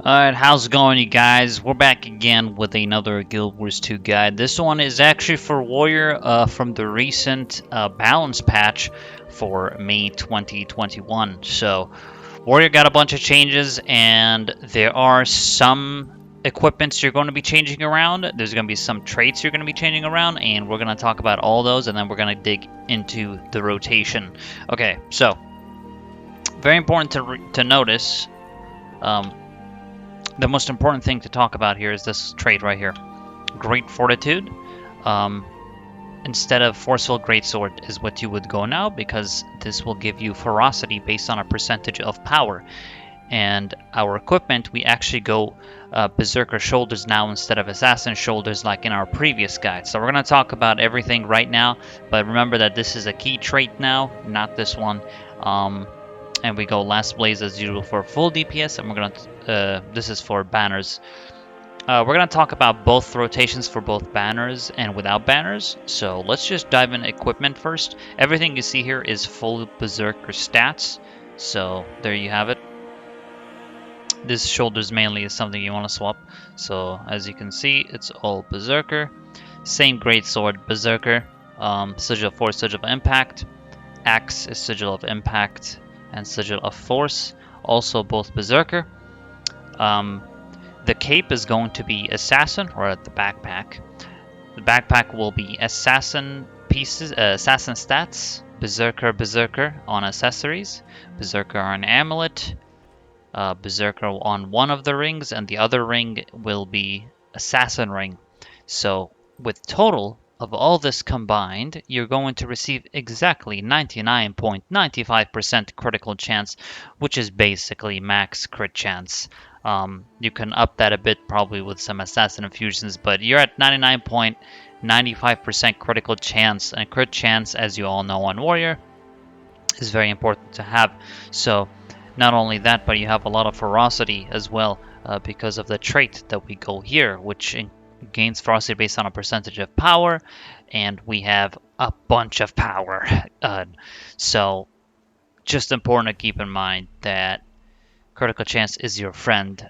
Alright, how's it going, you guys? We're back again with another Guild Wars 2 guide. This one is actually for Warrior from the recent balance patch for May 2021. So, Warrior got a bunch of changes, and there are some equipments you're going to be changing around. There's going to be some traits you're going to be changing around, and we're going to talk about all those, and then we're going to dig into the rotation. Okay, so, very important to notice. The most important thing to talk about here is this trait right here. Great Fortitude. Instead of Forceful Greatsword is what you would go now, because this will give you ferocity based on a percentage of power. And our equipment, we actually go Berserker Shoulders now instead of Assassin Shoulders like in our previous guide. So we're going to talk about everything right now, but remember that this is a key trait now, not this one. And we go Last Blaze as usual for full DPS, and we're gonna this is for banners. We're gonna talk about both rotations for both banners and without banners. So let's just dive in equipment first. Everything you see here is full Berserker stats. So there you have it. This shoulders mainly is something you want to swap. So as you can see, it's all Berserker. Same Greatsword Berserker. Sigil 4, Sigil of Impact. Axe is Sigil of Impact and Sigil of Force, also both Berserker. The cape is going to be Assassin, or the backpack. The backpack will be Assassin pieces, Assassin stats, Berserker on accessories, Berserker on amulet, Berserker on one of the rings, and the other ring will be Assassin ring. So with total of all this combined, you're going to receive exactly 99.95% critical chance, which is basically max crit chance. You can up that a bit probably with some assassin infusions, but you're at 99.95% critical chance, and crit chance, as you all know on Warrior, is very important to have. So not only that, but you have a lot of ferocity as well because of the trait that we go here, which gains ferocity based on a percentage of power, and we have a bunch of power. So just important to keep in mind that critical chance is your friend.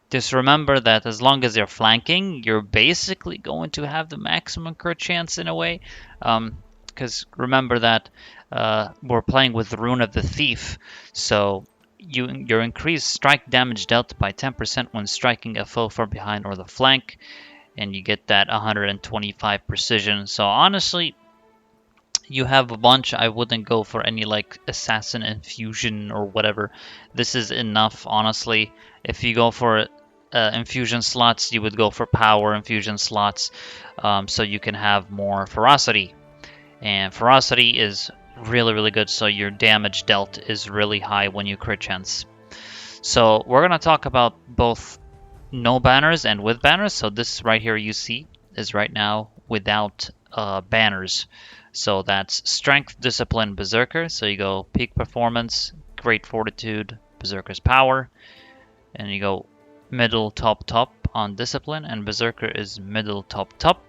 Just remember that as long as you're flanking, you're basically going to have the maximum crit chance in a way. Because remember that we're playing with the Rune of the Thief, so your increased strike damage dealt by 10% when striking a foe from behind or the flank, and you get that 125 precision. So honestly, you have a bunch. I wouldn't go for any like assassin infusion or whatever. This is enough, honestly. If you go for infusion slots, you would go for power infusion slots, so you can have more ferocity. And ferocity is really good, so your damage dealt is really high when you crit chance. So we're gonna talk about both no banners and with banners. So this right here you see is right now without banners. So that's Strength, Discipline, Berserker. So you go Peak Performance, Great Fortitude, Berserker's Power, and you go middle, top on Discipline, and Berserker is middle, top.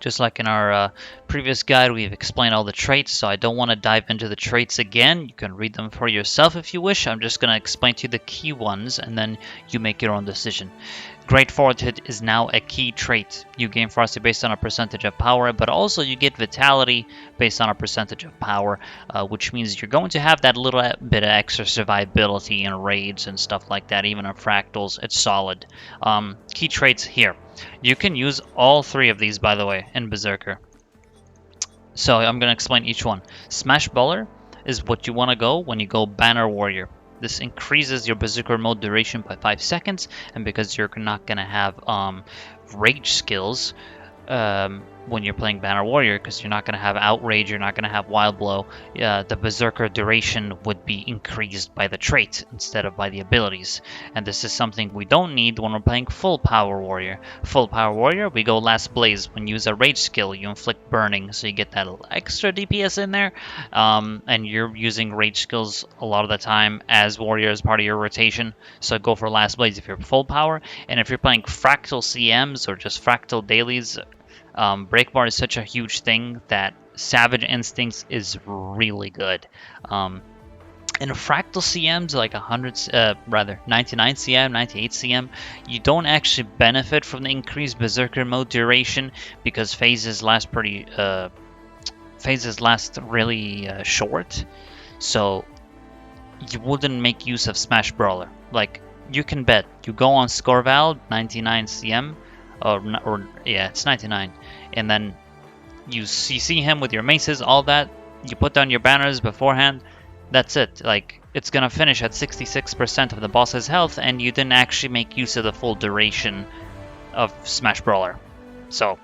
Just like in our previous guide, we've explained all the traits, so I don't want to dive into the traits again. You can read them for yourself if you wish. I'm just going to explain to you the key ones, and then you make your own decision. Great Fortitude is now a key trait. You gain ferocity based on a percentage of power, but also you get vitality based on a percentage of power, which means you're going to have that little bit of extra survivability in raids and stuff like that, even in fractals. It's solid. Key traits here. You can use all three of these, by the way, in Berserker. So I'm going to explain each one. Smash Baller is what you want to go when you go Banner Warrior. This increases your Berserker mode duration by 5 seconds, and because you're not going to have rage skills when you're playing Banner Warrior, because you're not going to have Outrage, you're not going to have Wild Blow, the Berserker duration would be increased by the trait instead of by the abilities. And this is something we don't need when we're playing Full Power Warrior. Full Power Warrior, we go Last Blaze. When you use a Rage skill, you inflict Burning, so you get that little extra DPS in there. And you're using Rage skills a lot of the time as Warrior as part of your rotation, so go for Last Blaze if you're Full Power. And if you're playing Fractal CMs or just Fractal Dailies, Breakbar is such a huge thing that Savage Instincts is really good. In fractal CMs, like 99 CM, 98 CM, you don't actually benefit from the increased Berserker mode duration because phases last really short. So you wouldn't make use of Smash Brawler. Like, you can bet you go on Scoreval 99 CM, or yeah, it's 99, and then you see him with your maces, all that. You put down your banners beforehand. That's it. Like, it's gonna finish at 66% of the boss's health, and you didn't actually make use of the full duration of Smash Brawler. So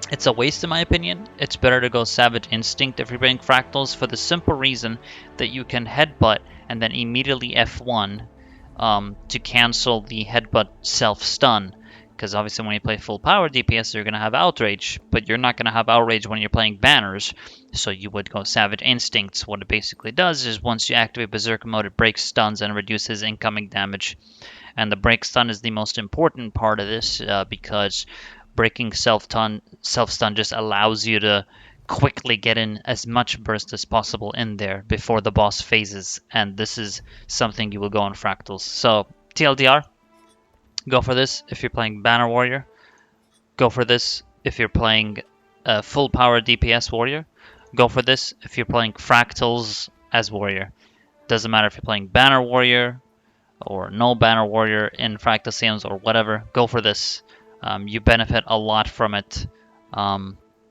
it's a waste in my opinion. It's better to go Savage Instinct if you're playing Fractals, for the simple reason that you can headbutt and then immediately F1 to cancel the headbutt self-stun. Because obviously when you play full power DPS, you're going to have Outrage, but you're not going to have Outrage when you're playing banners. So you would go Savage Instincts. What it basically does is once you activate Berserker mode, it breaks stuns and reduces incoming damage. And the break stun is the most important part of this because breaking self-stun just allows you to quickly get in as much burst as possible in there before the boss phases. And this is something you will go on Fractals. So TLDR, go for this if you're playing Banner Warrior. Go for this if you're playing full power DPS Warrior. Go for this if you're playing Fractals as Warrior. Doesn't matter if you're playing Banner Warrior or no Banner Warrior in Fractal Sims or whatever. Go for this. You benefit a lot from it,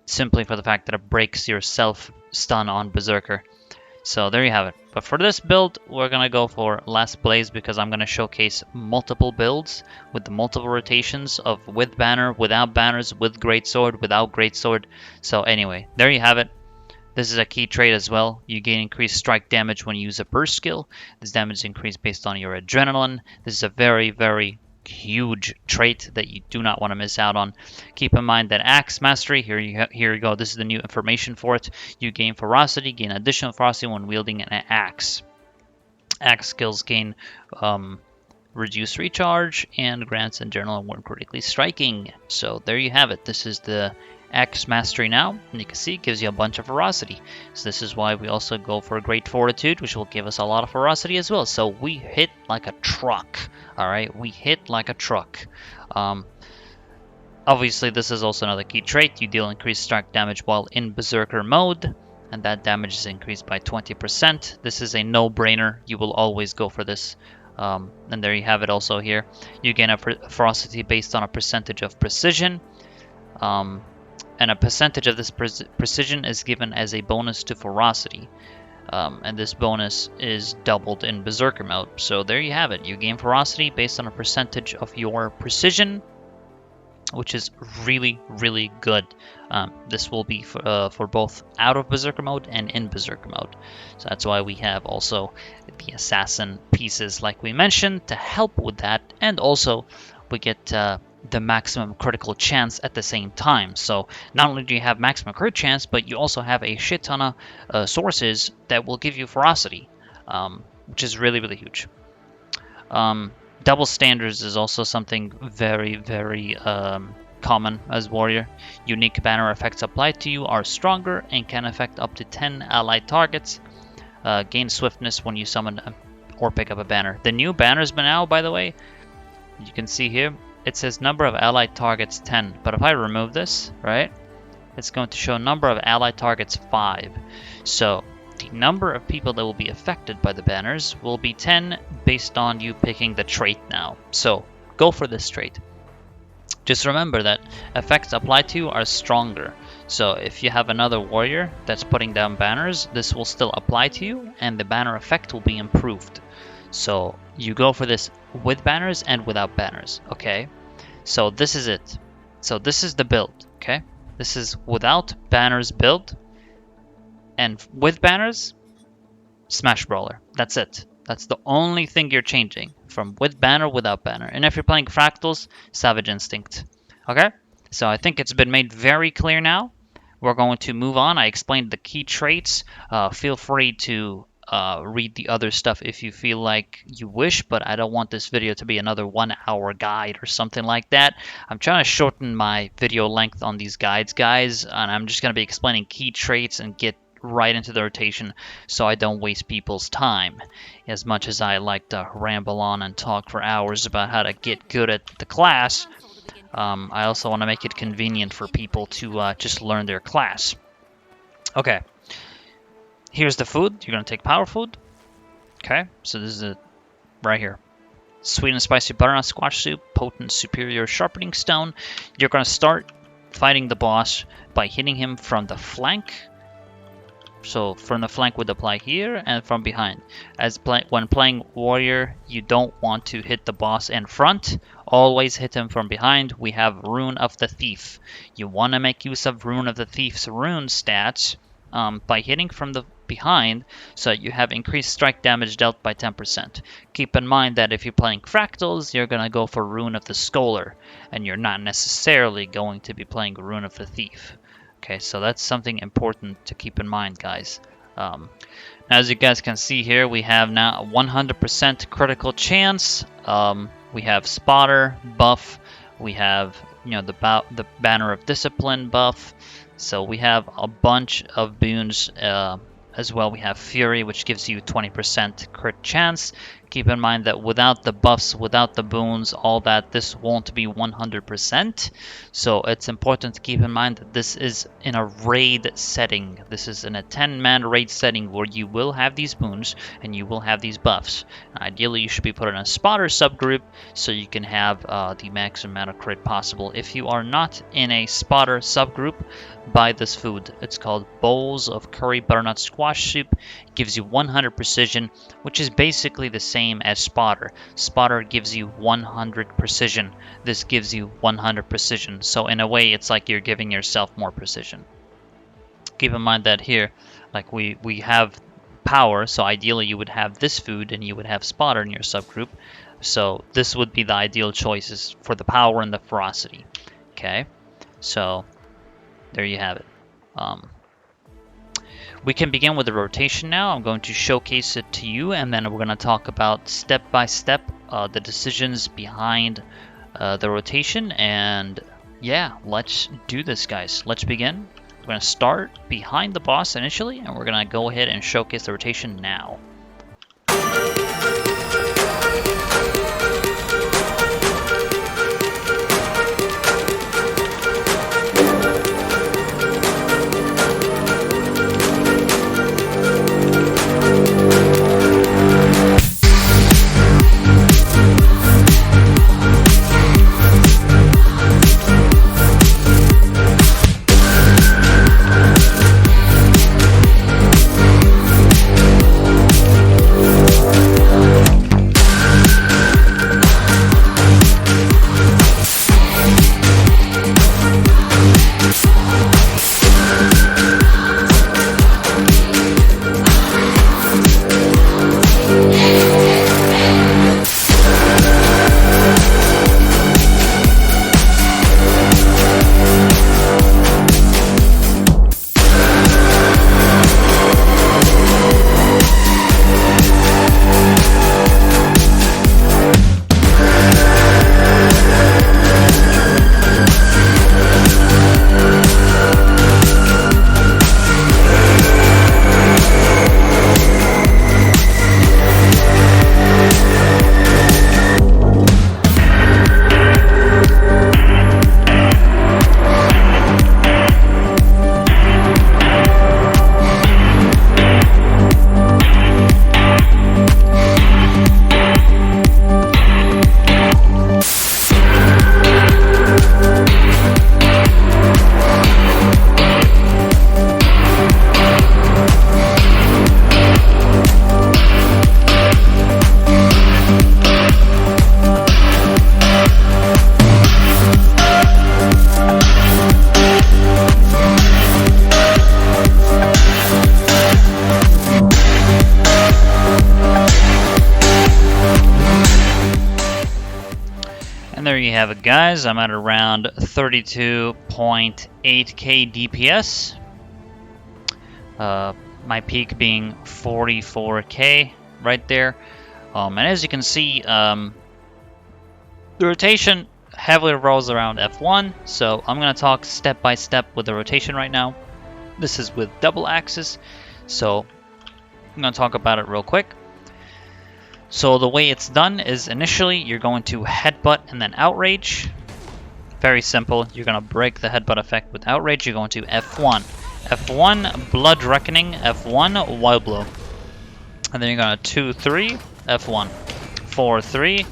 simply for the fact that it breaks your self-stun on Berserker. So there you have it. But for this build, we're going to go for Last Blaze because I'm going to showcase multiple builds with the multiple rotations of with banner, without banners, with Greatsword, without Greatsword. So anyway, there you have it. This is a key trait as well. You gain increased strike damage when you use a burst skill. This damage is increased based on your adrenaline. This is a very, very huge trait that you do not want to miss out on. Keep in mind that Axe Mastery, here you go, this is the new information for it. You gain ferocity, gain additional ferocity when wielding an axe. Axe skills gain reduced recharge and grants adrenaline when critically striking. So there you have it. This is the Axe Mastery now, and you can see it gives you a bunch of ferocity. So this is why we also go for a Great Fortitude, which will give us a lot of ferocity as well. So we hit like a truck. Alright, we hit like a truck. Obviously, this is also another key trait. You deal increased strike damage while in Berserker mode, and that damage is increased by 20%. This is a no-brainer. You will always go for this. And there you have it also here. You gain a ferocity based on a percentage of precision. And a percentage of this precision is given as a bonus to ferocity. And this bonus is doubled in Berserker mode. So there you have it. You gain ferocity based on a percentage of your precision, which is really, really good. This will be for both out of Berserker mode and in Berserker mode. So that's why we have also the assassin pieces like we mentioned to help with that. And also we get the maximum critical chance at the same time. So not only do you have maximum crit chance, but you also have a shit ton of sources that will give you ferocity, which is really, really huge. Double standards is also something very, very common as warrior. Unique banner effects applied to you are stronger and can affect up to 10 allied targets. Gain swiftness when you summon or pick up a banner. The new banners now, by the way, you can see here, it says number of allied targets 10, but if I remove this, right, it's going to show number of allied targets 5. So the number of people that will be affected by the banners will be 10 based on you picking the trait now. So go for this trait. Just remember that effects applied to you are stronger. So if you have another warrior that's putting down banners, this will still apply to you and the banner effect will be improved. So you go for this with banners and without banners, okay? So this is it. So this is the build, okay? This is without banners build, and with banners, Smash Brawler. That's it. That's the only thing you're changing from with banner, without banner. And if you're playing Fractals, Savage Instinct, okay? So I think it's been made very clear now. We're going to move on. I explained the key traits. Feel free to read the other stuff if you feel like you wish, but I don't want this video to be another 1-hour guide or something like that. I'm trying to shorten my video length on these guides, guys, and I'm just going to be explaining key traits and get right into the rotation so I don't waste people's time. As much as I like to ramble on and talk for hours about how to get good at the class, I also want to make it convenient for people to just learn their class. Okay, here's the food. You're going to take power food. Okay, so this is it right here. Sweet and spicy butternut squash soup, potent superior sharpening stone. You're going to start fighting the boss by hitting him from the flank. So from the flank would apply here and from behind. When playing warrior, you don't want to hit the boss in front. Always hit him from behind. We have Rune of the Thief. You want to make use of Rune of the Thief's rune stats by hitting from the behind, so you have increased strike damage dealt by 10%. Keep in mind that if you're playing fractals, you're going to go for Rune of the Scholar, and you're not necessarily going to be playing Rune of the Thief. Okay, so that's something important to keep in mind, guys. As you guys can see here, we have now a 100% critical chance. We have Spotter buff. We have, the Banner of Discipline buff. So we have a bunch of boons as well. We have Fury, which gives you 20% crit chance. Keep in mind that without the buffs, without the boons, all that, this won't be 100%. So it's important to keep in mind that this is in a raid setting. This is in a 10-man raid setting where you will have these boons and you will have these buffs. Ideally, you should be put in a spotter subgroup so you can have the maximum amount of crit possible. If you are not in a spotter subgroup, buy this food. It's called Bowls of Curry Butternut Squash Soup. It gives you 100 precision, which is basically the same as Spotter. Spotter gives you 100 precision. This gives you 100 precision. So in a way, it's like you're giving yourself more precision. Keep in mind that here, like we have power, so ideally you would have this food and you would have Spotter in your subgroup. So this would be the ideal choices for the power and the ferocity. Okay, so there you have it. We can begin with the rotation now. I'm going to showcase it to you, and then we're going to talk about step by step the decisions behind the rotation. And yeah, let's do this, guys. Let's begin. We're going to start behind the boss initially, and we're going to go ahead and showcase the rotation now. There you have it, guys. I'm at around 32.8k DPS. My peak being 44k right there. And as you can see, the rotation heavily revolves around F1. So I'm going to talk step by step with the rotation right now. This is with double axes, so I'm going to talk about it real quick. So the way it's done is initially you're going to headbutt and then outrage. Very simple. You're going to break the headbutt effect with outrage. You're going to F1. F1, Blood Reckoning. F1, Wild Blow. And then you're going to 2-3, F1. 4-3,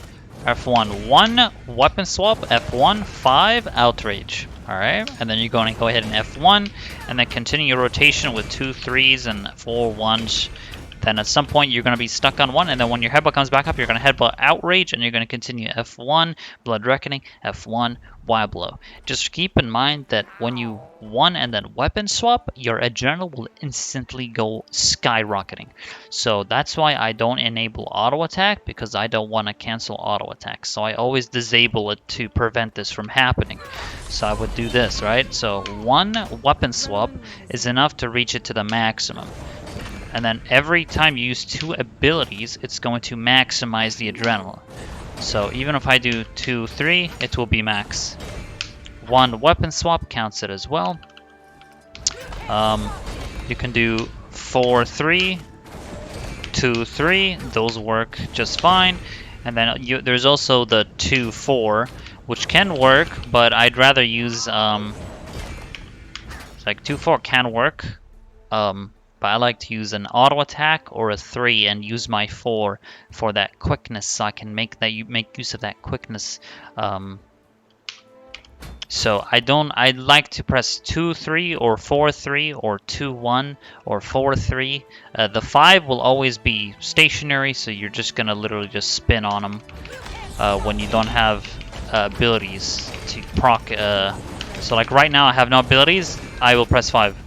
F1, 1, Weapon Swap. F1, 5, Outrage. Alright, and then you're going to go ahead and F1, and then continue your rotation with 2 3s and 4 1s. Then at some point you're going to be stuck on 1, and then when your headbutt comes back up, you're going to headbutt Outrage, and you're going to continue F1, Blood Reckoning, F1, Wild Blow. Just keep in mind that when you 1 and then weapon swap, your adrenaline will instantly go skyrocketing. So that's why I don't enable auto attack, because I don't want to cancel auto attack. So I always disable it to prevent this from happening. So I would do this, right? So 1 weapon swap is enough to reach it to the maximum. And then every time you use 2 abilities, it's going to maximize the adrenaline. So even if I do 2-3, it will be max. 1 weapon swap counts it as well. You can do 4-3, 2-3. Those work just fine. And then there's also the 2-4, which can work, but I'd rather use like 2-4 can work. But I like to use an auto attack or a 3 and use my 4 for that quickness, so I can make use of that quickness. So I like to press 2-3 or 4-3 or 2-1 or 4-3. The 5 will always be stationary, so you're just gonna literally just spin on them when you don't have abilities to proc. So like right now I have no abilities. I will press 5.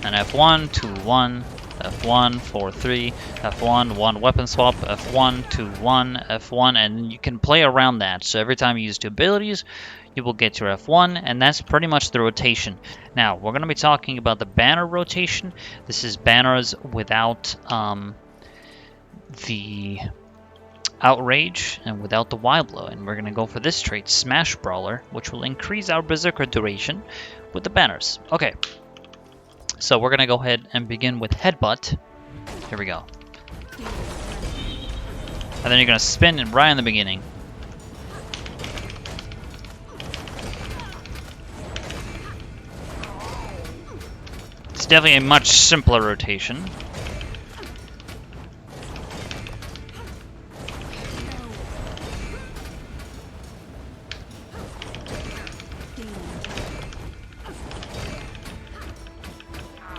And F1, 2-1, F1, 4-3, F1, 1 weapon swap, F1, 2-1, F1, and you can play around that. So every time you use 2 abilities, you will get your F1, and that's pretty much the rotation. Now, we're going to be talking about the banner rotation. This is banners without the Outrage and without the Wild Blow. And we're going to go for this trait, Smash Brawler, which will increase our Berserker duration with the banners. Okay. So we're going to go ahead and begin with Headbutt. Here we go. And then you're going to spin it right in the beginning. It's definitely a much simpler rotation.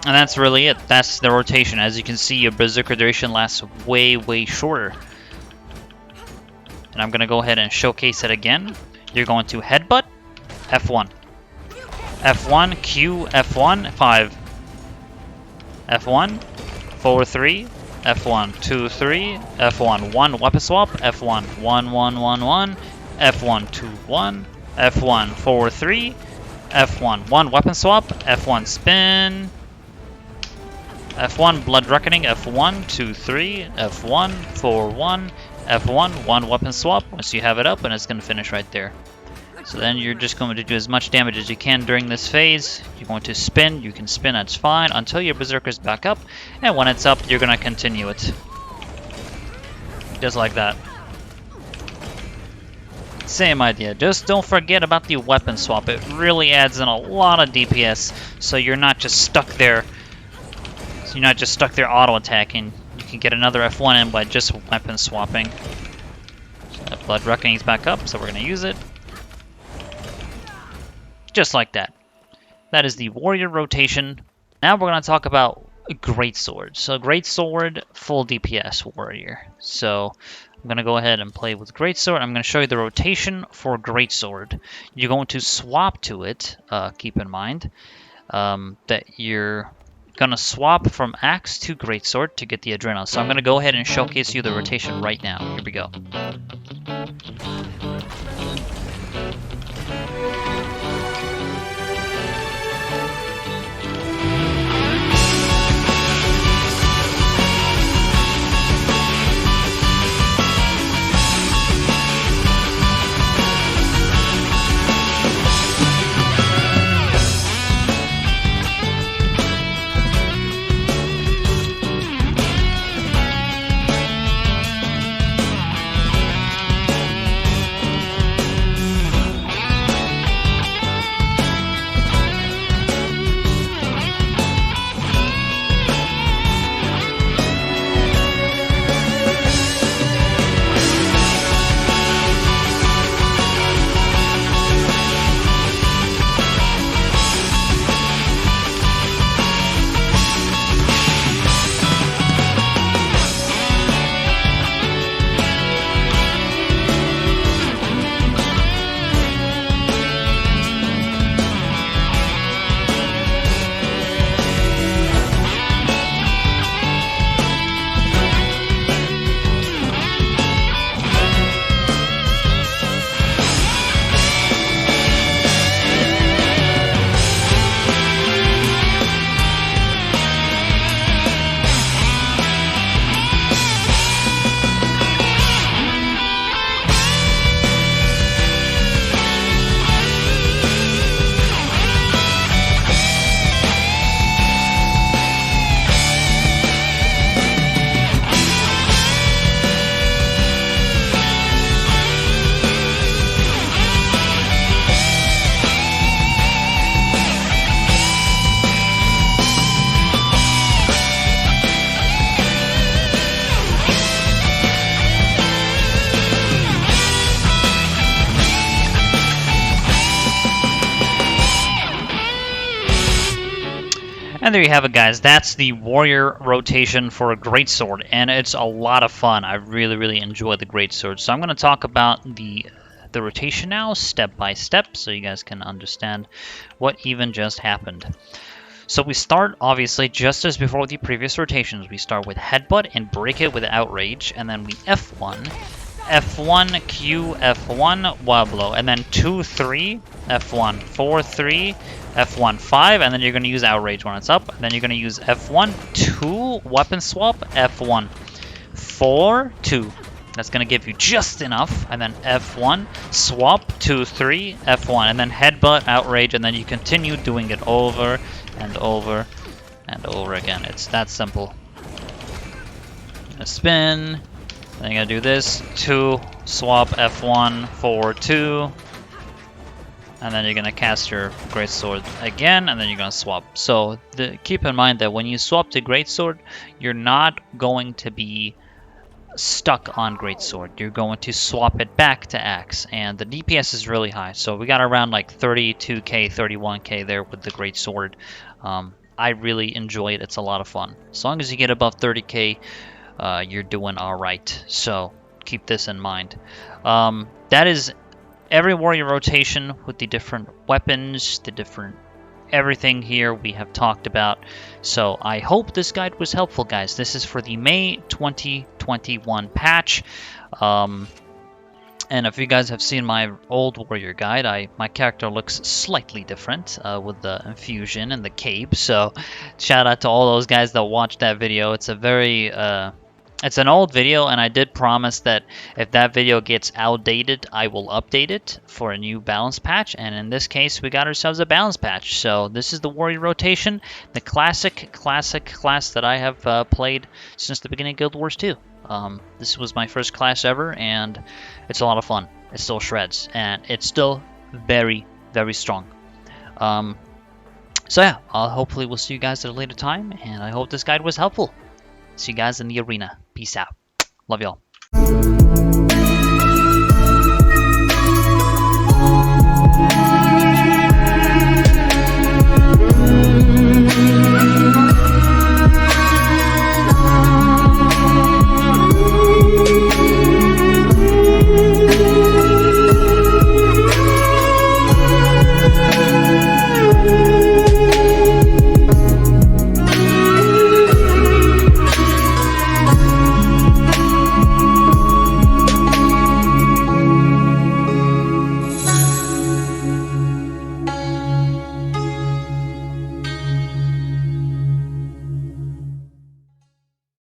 And that's really it. That's the rotation. As you can see, your Berserker duration lasts way, way shorter. And I'm going to go ahead and showcase it again. You're going to Headbutt, F1. F1, Q, F1, 5. F1, 4-3, F1, 2-3, F1, 1 weapon swap, F1, 1-1-1-1, F1, 2-1, F1, 4-3, F1, 1 weapon swap, F1 spin, F1 Blood Reckoning, F1, 2-3, F1, 4-1, F1, 1 weapon swap. Once you have it up, and it's going to finish right there. So then you're just going to do as much damage as you can during this phase. You're going to spin. You can spin, that's fine, until your Berserker's back up. And when it's up, you're going to continue it. Just like that. Same idea. Just don't forget about the weapon swap. It really adds in a lot of DPS, so you're not just stuck there. So you're not just stuck there auto-attacking. You can get another F1 in by just weapon swapping. So that Blood Reckoning's back up, so we're going to use it. Just like that. That is the warrior rotation. Now we're going to talk about Greatsword. So Greatsword, full DPS warrior. So I'm going to go ahead and play with Greatsword. I'm going to show you the rotation for Greatsword. You're going to swap to it. Keep in mind that you're going to swap from Axe to Greatsword to get the Adrenaline. So I'm going to go ahead and showcase you the rotation right now. Here we go. And there you have it, guys. That's the warrior rotation for a greatsword, and it's a lot of fun. I really enjoy the greatsword. So I'm going to talk about the rotation now, step by step, so you guys can understand what even just happened. So we start, obviously, just as before with the previous rotations. We start with headbutt and break it with outrage, and then we F1, F1, Q, F1, wild blow, and then 2, 3, F1, 4, 3, F1, 5, and then you're going to use outrage when it's up, and then you're going to use F1, 2, weapon swap, F1, 4, 2. That's going to give you just enough, and then F1, swap, 2, 3, F1, and then headbutt, outrage, and then you continue doing it over and over and over again. It's that simple. Spin, then you're going to do this, 2, swap, F1, 4, 2, and then you're going to cast your greatsword again, and then you're going to swap. So keep in mind that when you swap to greatsword, you're not going to be stuck on greatsword. You're going to swap it back to axe, and the DPS is really high. So we got around like 32k, 31k there with the greatsword. I really enjoy it. It's a lot of fun. As long as you get above 30k, you're doing all right. So keep this in mind. That is every warrior rotation with the different weapons, the different everything here we have talked about. So I hope this guide was helpful, guys. This is for the May 2021 patch. And if you guys have seen my old warrior guide, my character looks slightly different with the infusion and the cape. So shout out to all those guys that watched that video. It's a very it's an old video, and I did promise that if that video gets outdated, I will update it for a new balance patch. And in this case, we got ourselves a balance patch. So this is the warrior rotation, the classic class that I have played since the beginning of Guild Wars 2. This was my first class ever, and it's a lot of fun. It still shreds, and it's still very strong. So yeah, hopefully we'll see you guys at a later time, and I hope this guide was helpful. See you guys in the arena. Peace out. Love y'all.